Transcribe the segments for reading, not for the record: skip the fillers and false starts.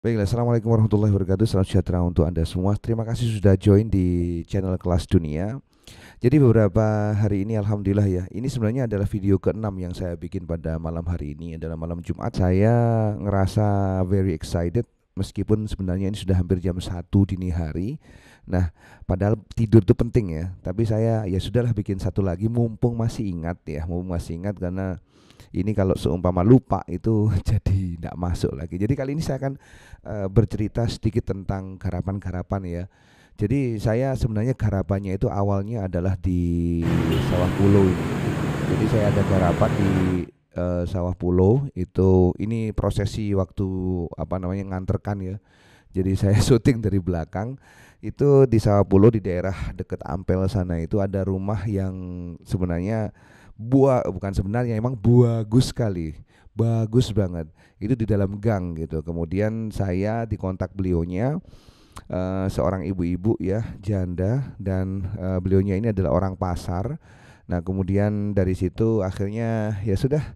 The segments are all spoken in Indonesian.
Baiklah, Assalamualaikum warahmatullahi wabarakatuh. Salam sejahtera untuk Anda semua. Terima kasih sudah join di channel Kelas Dunia. Jadi beberapa hari ini Alhamdulillah ya, ini sebenarnya adalah video ke-6 yang saya bikin pada malam hari ini, adalah malam Jumat. Saya ngerasa very excited meskipun sebenarnya ini sudah hampir jam 1 dini hari. Nah, padahal tidur itu penting ya, tapi saya ya sudahlah bikin satu lagi mumpung masih ingat ya, mumpung masih ingat karena ini kalau seumpama lupa itu jadi tidak masuk lagi. Jadi kali ini saya akan bercerita sedikit tentang garapan-garapan ya. Jadi saya sebenarnya garapannya itu awalnya adalah di Sawah Pulau ini. Jadi saya ada garapan di Sawah Pulau itu, ini prosesi waktu apa namanya nganterkan ya. Jadi saya syuting dari belakang itu di Sawah Pulau di daerah dekat Ampel sana, itu ada rumah yang sebenarnya bukan sebenarnya, emang bagus sekali, bagus banget. Itu di dalam gang gitu. Kemudian saya dikontak beliaunya, seorang ibu-ibu ya, janda, dan beliaunya ini adalah orang pasar. Nah, kemudian dari situ akhirnya ya sudah,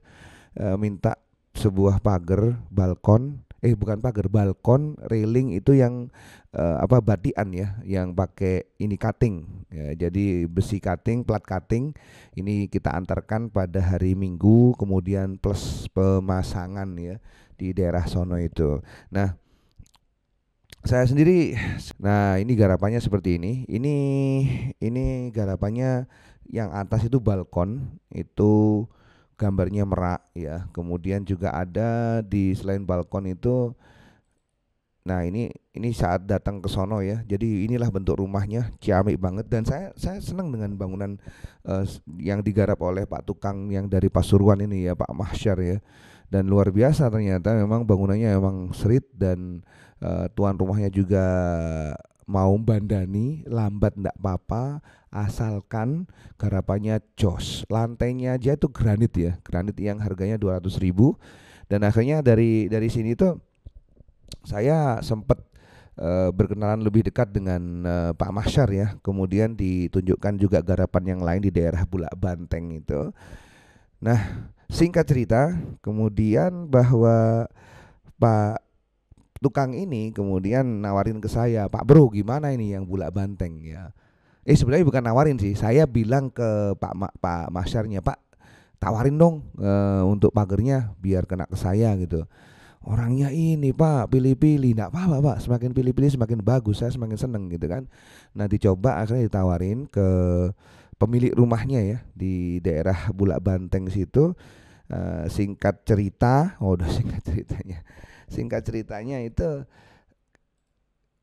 minta sebuah pagar balkon, bukan pagar, balkon railing itu yang apa, batian ya, yang pakai ini cutting ya, jadi besi cutting, plat cutting. Ini kita antarkan pada hari Minggu, kemudian plus pemasangan ya di daerah sono itu. Nah, saya sendiri, nah ini garapannya seperti ini. Ini garapannya yang atas itu balkon, itu gambarnya merak ya. Kemudian juga ada di selain balkon itu, nah ini saat datang ke sono ya. Jadi inilah bentuk rumahnya, ciamik banget, dan saya senang dengan bangunan yang digarap oleh Pak Tukang yang dari Pasuruan ini ya, Pak Mahsyar ya. Dan luar biasa ternyata, memang bangunannya memang serit, dan tuan rumahnya juga mau bandani, lambat ndak apa-apa, asalkan garapannya jos. Lantainya aja itu granit ya, granit yang harganya 200.000. Dan akhirnya dari sini tuh saya sempat berkenalan lebih dekat dengan Pak Mahsyar ya. Kemudian ditunjukkan juga garapan yang lain di daerah Bulak Banteng itu. Nah, singkat cerita, kemudian bahwa Pak Tukang ini kemudian nawarin ke saya, Pak Bro, gimana ini yang Bulak Banteng ya. Sebenarnya bukan nawarin sih, saya bilang ke Pak Masyarnya, Pak, tawarin dong untuk pagernya biar kena ke saya gitu. Orangnya ini Pak pilih-pilih, enggak apa-apa Pak, semakin pilih-pilih semakin bagus, saya semakin seneng gitu kan. Nah, dicoba, akhirnya ditawarin ke pemilik rumahnya ya di daerah Bulak Banteng situ. Singkat cerita, oh udah singkat ceritanya. Singkat ceritanya itu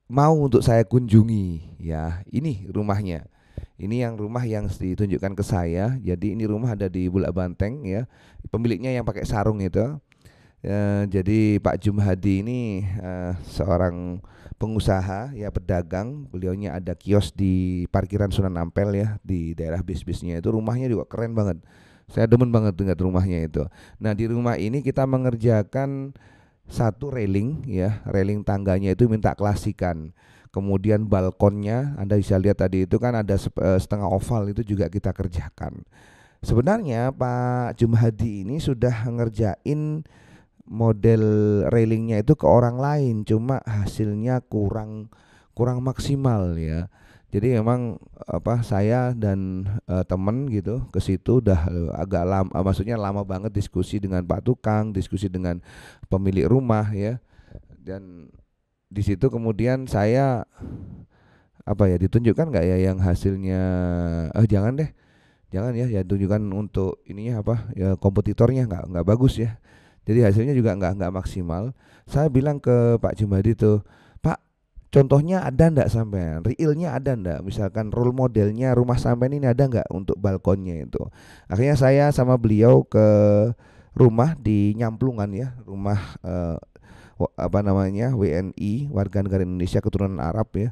mau untuk saya kunjungi ya. Ini rumahnya. Ini yang rumah yang ditunjukkan ke saya. Jadi ini rumah ada di Bulak Banteng ya. Pemiliknya yang pakai sarung itu. Jadi Pak Jumhadi ini seorang pengusaha ya, pedagang. Beliaunya ada kios di parkiran Sunan Ampel ya, di daerah bis-bisnya itu. Rumahnya juga keren banget. Saya demen banget dengan rumahnya itu. Nah, di rumah ini kita mengerjakan satu railing ya, railing tangganya itu minta klasikan. Kemudian balkonnya Anda bisa lihat tadi itu kan ada setengah oval, itu juga kita kerjakan. Sebenarnya Pak Jumhadi ini sudah ngerjain model railingnya itu ke orang lain, cuma hasilnya kurang kurang maksimal ya. Jadi memang apa, saya dan temen gitu ke situ udah agak lama, maksudnya lama banget diskusi dengan Pak Tukang, diskusi dengan pemilik rumah ya. Dan di situ kemudian saya apa ya, ditunjukkan nggak ya yang hasilnya, jangan deh, jangan ya, ya tunjukkan untuk ininya apa ya, kompetitornya nggak bagus ya. Jadi hasilnya juga nggak maksimal. Saya bilang ke Pak Jumadi tuh, Pak, contohnya ada ndak sampean, realnya ada ndak, misalkan role modelnya rumah sampean ini ada nggak untuk balkonnya itu. Akhirnya saya sama beliau ke rumah di Nyamplungan ya, rumah apa namanya, WNI, warga negara Indonesia keturunan Arab ya.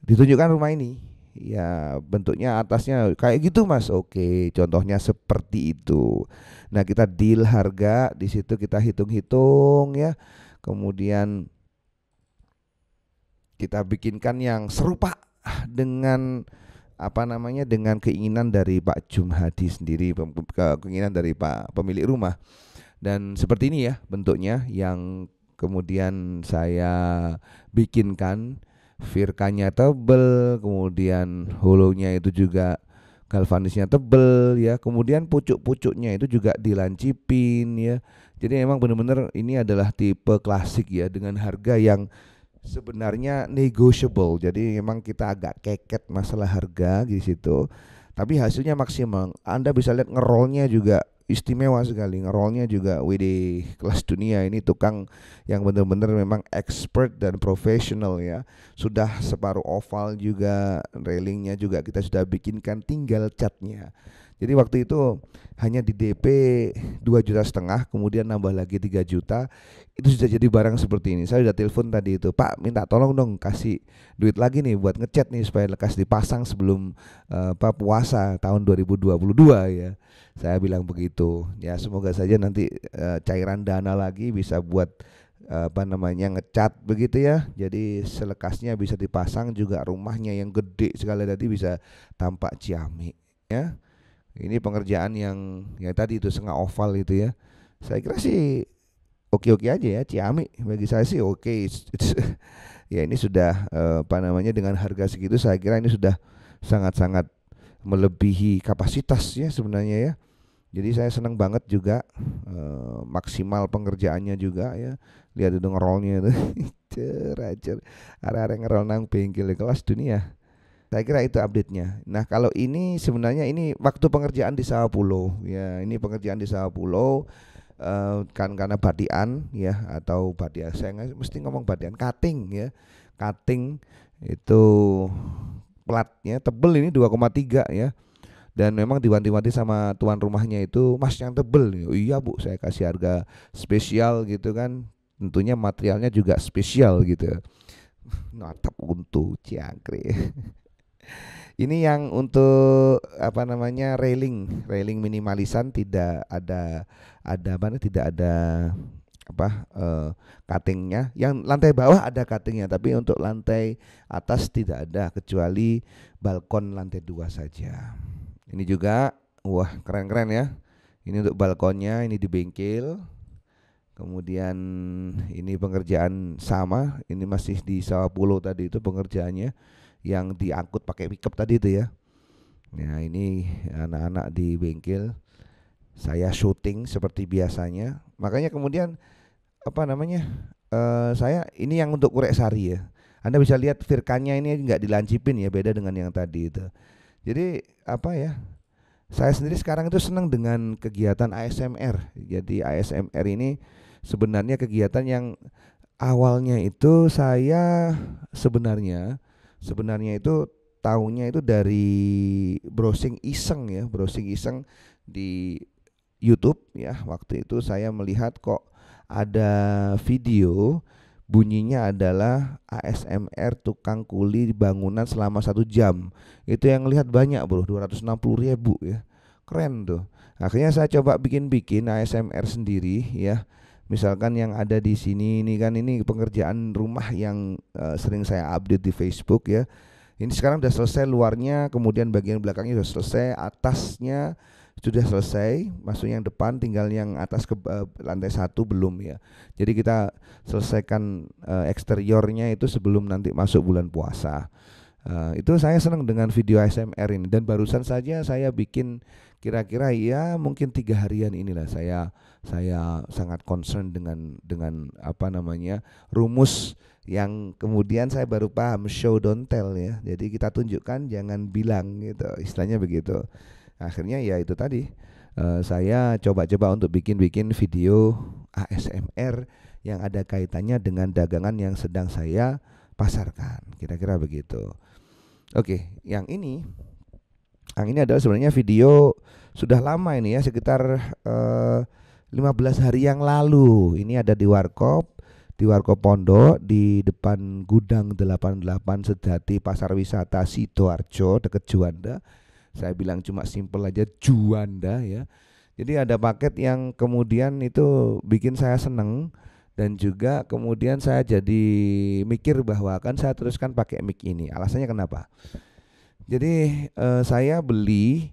Ditunjukkan rumah ini. Ya, bentuknya atasnya kayak gitu Mas. Oke, contohnya seperti itu. Nah, kita deal harga di situ, kita hitung-hitung ya. Kemudian kita bikinkan yang serupa dengan apa namanya, dengan keinginan dari Pak Jumhadi sendiri, keinginan dari Pak pemilik rumah. Dan seperti ini ya bentuknya, yang kemudian saya bikinkan firkanya tebel, kemudian holonya itu juga galvanisnya tebel ya, kemudian pucuk-pucuknya itu juga dilancipin ya. Jadi memang benar-benar ini adalah tipe klasik ya, dengan harga yang sebenarnya negotiable. Jadi memang kita agak keket masalah harga di situ, tapi hasilnya maksimal. Anda bisa lihat ngerollnya juga istimewa sekali, ngerollnya juga WD kelas dunia. Ini tukang yang benar-benar memang expert dan profesional ya. Sudah separuh oval juga, railingnya juga kita sudah bikinkan, tinggal catnya. Jadi waktu itu hanya di DP 2,5 juta, kemudian nambah lagi 3 juta, itu sudah jadi barang seperti ini. Saya udah telepon tadi itu, Pak minta tolong dong kasih duit lagi nih buat ngecat nih supaya lekas dipasang sebelum puasa tahun 2022 ya. Saya bilang begitu. Ya semoga saja nanti cairan dana lagi bisa buat ngecat begitu ya. Jadi selekasnya bisa dipasang juga, rumahnya yang gede sekali tadi bisa tampak ciamik ya. Ini pengerjaan yang tadi itu setengah oval itu ya. Saya kira sih oke-oke aja ya, ciamik bagi saya sih oke. Ya ini sudah dengan harga segitu saya kira ini sudah sangat-sangat melebihi kapasitas ya sebenarnya ya. Jadi saya senang banget juga, maksimal pengerjaannya juga ya. Lihat itu ngerolnya itu. Cerah-cerah. Ada ngerol nang bengkel kelas dunia. Saya kira itu update-nya. Nah kalau ini sebenarnya ini waktu pengerjaan di Sawah Pulau ya. Ini pengerjaan di Sawah Pulau, kan karena badian ya, atau badian, saya mesti ngomong badian, cutting ya. Cutting itu platnya tebel, ini 2,3 ya. Dan memang diwanti-wanti sama tuan rumahnya itu, Mas yang tebel. Iya Bu, saya kasih harga spesial gitu kan. Tentunya materialnya juga spesial gitu. Natap untu ciangkre. Ini yang untuk railing minimalisan, tidak ada tidak ada cuttingnya. Yang lantai bawah ada cuttingnya, tapi untuk lantai atas tidak ada, kecuali balkon lantai 2 saja. Ini juga wah keren-keren ya. Ini untuk balkonnya, ini di bengkel. Kemudian ini pengerjaan sama, ini masih di Sawah Pulau tadi itu pengerjaannya, yang diangkut pakai pickup tadi itu ya. Nah ini anak-anak di bengkel, saya syuting seperti biasanya. Makanya kemudian saya ini yang untuk Kurek Sari ya. Anda bisa lihat firkannya ini nggak dilancipin ya, beda dengan yang tadi itu. Jadi saya sendiri sekarang itu senang dengan kegiatan ASMR. Jadi ASMR ini sebenarnya kegiatan yang awalnya itu saya sebenarnya itu tahunya itu dari browsing iseng di YouTube ya. Waktu itu saya melihat kok ada video bunyinya adalah ASMR tukang kuli bangunan selama 1 jam. Itu yang lihat banyak bro, 260.000 ya. Keren tuh. Akhirnya saya coba bikin ASMR sendiri ya. Misalkan yang ada di sini ini kan, ini pengerjaan rumah yang sering saya update di Facebook ya. Ini sekarang sudah selesai luarnya, kemudian bagian belakangnya sudah selesai, atasnya sudah selesai, maksudnya yang depan, tinggal yang atas ke lantai 1 belum ya. Jadi kita selesaikan eksteriornya itu sebelum nanti masuk bulan puasa. Itu saya senang dengan video ASMR ini, dan barusan saja saya bikin kira-kira ya mungkin 3 harian inilah saya sangat concern dengan rumus yang kemudian saya baru paham, show don't tell ya. Jadi kita tunjukkan jangan bilang gitu, istilahnya begitu. Akhirnya ya itu tadi, saya coba-coba untuk bikin video ASMR yang ada kaitannya dengan dagangan yang sedang saya pasarkan, kira-kira begitu. Oke, yang ini adalah sebenarnya video sudah lama ini ya, sekitar 15 hari yang lalu. Ini ada di Warkop Pondok, di depan Gudang 88 Sedati, Pasar Wisata Sidoarjo dekat Juanda. Saya bilang cuma simpel aja, Juanda ya. Jadi ada paket yang kemudian itu bikin saya seneng, dan juga kemudian saya jadi mikir bahwa akan saya teruskan pakai mic ini. Alasannya kenapa? Jadi saya beli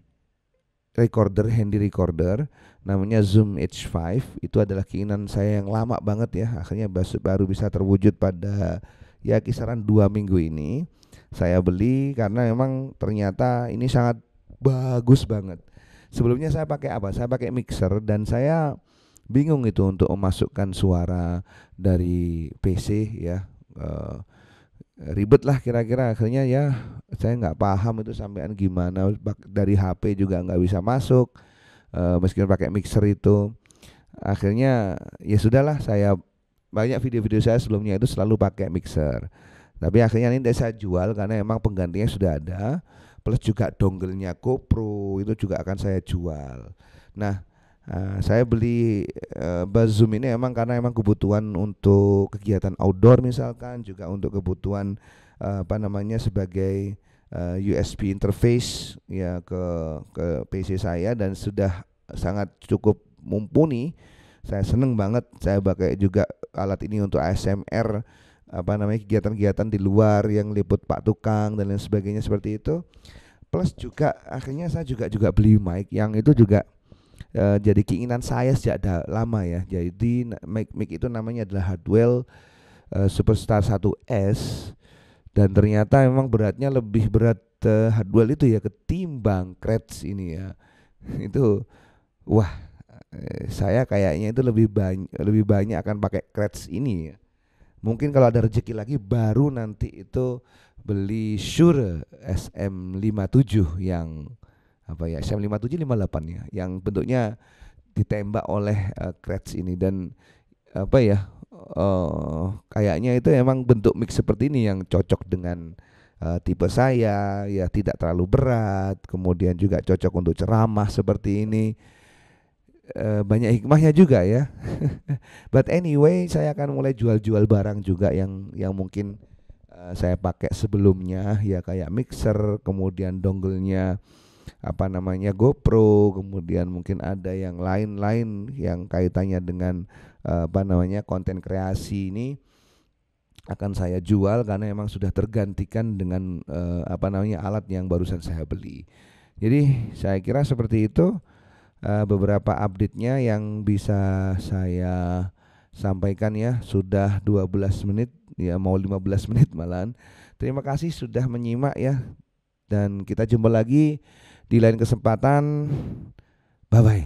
handy recorder namanya Zoom H5. Itu adalah keinginan saya yang lama banget ya, akhirnya baru bisa terwujud pada ya kisaran 2 minggu ini. Saya beli karena memang ternyata ini sangat bagus banget. Sebelumnya saya pakai apa? Saya pakai mixer dan saya bingung itu untuk memasukkan suara dari PC ya. Ribet lah kira-kira, akhirnya ya saya nggak paham itu sampean gimana, dari HP juga nggak bisa masuk, meskipun pakai mixer itu. Akhirnya ya sudahlah, saya banyak video-video saya sebelumnya itu selalu pakai mixer, tapi akhirnya ini saya jual karena emang penggantinya sudah ada, plus juga dongle-nya GoPro itu juga akan saya jual. Nah, saya beli Buzz Zoom ini emang karena emang kebutuhan untuk kegiatan outdoor, misalkan juga untuk kebutuhan apa namanya sebagai USB interface ya ke PC saya, dan sudah sangat cukup mumpuni. Saya seneng banget, saya pakai juga alat ini untuk ASMR, apa namanya kegiatan-kegiatan di luar yang liput Pak Tukang dan lain sebagainya seperti itu. Plus juga akhirnya saya juga beli mic yang itu juga jadi keinginan saya sejak lama ya. Jadi mic itu namanya adalah Hardwell Superstar 1S, dan ternyata memang beratnya lebih berat Hardwell itu ya ketimbang Kretz ini ya. Itu wah, saya kayaknya itu lebih banyak akan pakai Kretz ini ya. Mungkin kalau ada rezeki lagi baru nanti itu beli Shure SM57 yang apa ya, SM57 58 ya, yang bentuknya ditembak oleh Kretz ini. Dan apa ya, kayaknya itu emang bentuk mix seperti ini yang cocok dengan tipe saya ya, tidak terlalu berat, kemudian juga cocok untuk ceramah seperti ini. Banyak hikmahnya juga ya. But anyway, saya akan mulai jual-jual barang juga yang mungkin saya pakai sebelumnya ya, kayak mixer, kemudian dongle-nya apa namanya GoPro, kemudian mungkin ada yang lain-lain yang kaitannya dengan apa namanya konten kreasi ini akan saya jual karena memang sudah tergantikan dengan apa namanya alat yang barusan saya beli. Jadi saya kira seperti itu beberapa update-nya yang bisa saya sampaikan ya. Sudah 12 menit ya, mau 15 menit malahan. Terima kasih sudah menyimak ya, dan kita jumpa lagi di lain kesempatan. Bye bye.